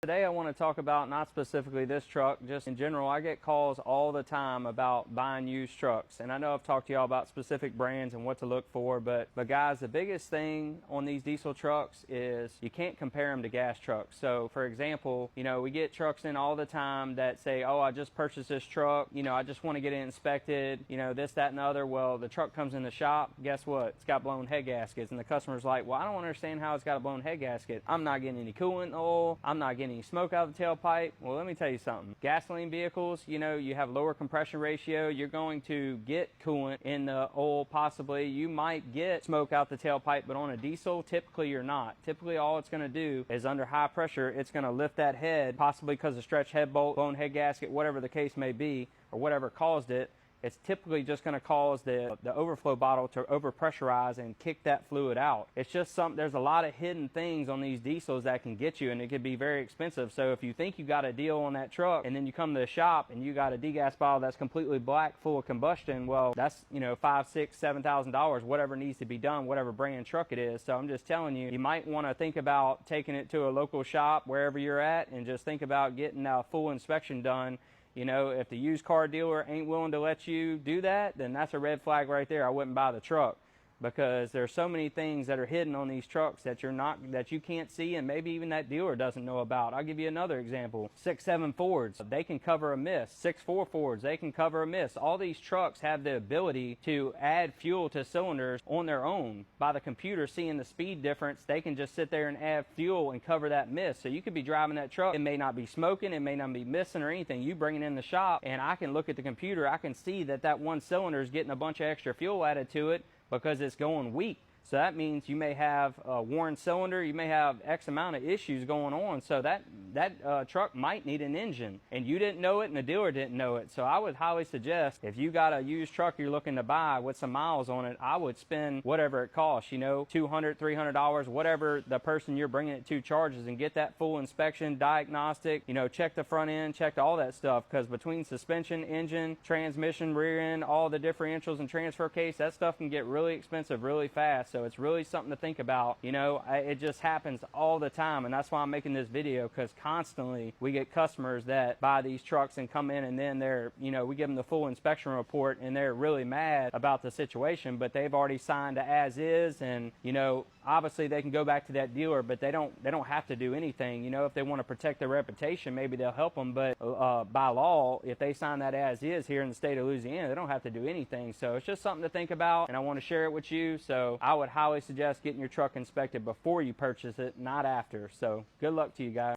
Today I want to talk about not specifically this truck, just in general. I get calls all the time about buying used trucks, and I know I've talked to y'all about specific brands and what to look for, but guys, the biggest thing on these diesel trucks is you can't compare them to gas trucks. So for example, we get trucks in all the time that say, oh, I just purchased this truck, I just want to get it inspected, this, that, and the other. Well, the truck comes in the shop, guess what? It's got blown head gaskets, and the customer's like, well, I don't understand how it's got a blown head gasket. I'm not getting any coolant oil, I'm not getting any smoke out of the tailpipe. Well, let me tell you something. Gasoline vehicles, you have lower compression ratio. You're going to get coolant in the oil, possibly. You might get smoke out the tailpipe, but on a diesel, typically you're not. Typically, all it's going to do is under high pressure, it's going to lift that head, possibly because of stretched head bolt, blown head gasket, whatever the case may be, or whatever caused it. It's typically just going to cause the overflow bottle to overpressurize and kick that fluid out. It's just there's a lot of hidden things on these diesels that can get you, and it could be very expensive. So if you think you got a deal on that truck and then you come to the shop and you got a degas bottle that's completely black, full of combustion, well, that's, $5,000, $6,000, $7,000, whatever needs to be done, whatever brand truck it is. So I'm just telling you, you might want to think about taking it to a local shop wherever you're at and just think about getting a full inspection done. If the used car dealer ain't willing to let you do that, then that's a red flag right there. I wouldn't buy the truck, because there's so many things that are hidden on these trucks that you can't see, and maybe even that dealer doesn't know about. I'll give you another example. 6.7 Fords, they can cover a miss. 6.4 Fords, they can cover a miss. All these trucks have the ability to add fuel to cylinders on their own. By the computer seeing the speed difference, they can just sit there and add fuel and cover that miss. So you could be driving that truck, it may not be smoking, it may not be missing or anything. You bring it in the shop, and I can look at the computer, I can see that one cylinder is getting a bunch of extra fuel added to it, because it's going weak. So that means you may have a worn cylinder, you may have X amount of issues going on. So that truck might need an engine, and you didn't know it and the dealer didn't know it. So I would highly suggest, if you got a used truck you're looking to buy with some miles on it, I would spend whatever it costs, $200, $300, whatever the person you're bringing it to charges, and get that full inspection, diagnostic, check the front end, check all that stuff, because between suspension, engine, transmission, rear end, all the differentials and transfer case, that stuff can get really expensive really fast. So it's really something to think about. It just happens all the time, and that's why I'm making this video, because constantly we get customers that buy these trucks and come in, and then we give them the full inspection report, and they're really mad about the situation, but they've already signed a as is, and obviously they can go back to that dealer, but they don't have to do anything. If they want to protect their reputation, maybe they'll help them, but by law, if they sign that as is here in the state of Louisiana, they don't have to do anything. So it's just something to think about, and I want to share it with you. So I would highly suggest getting your truck inspected before you purchase it, not after. So good luck to you guys.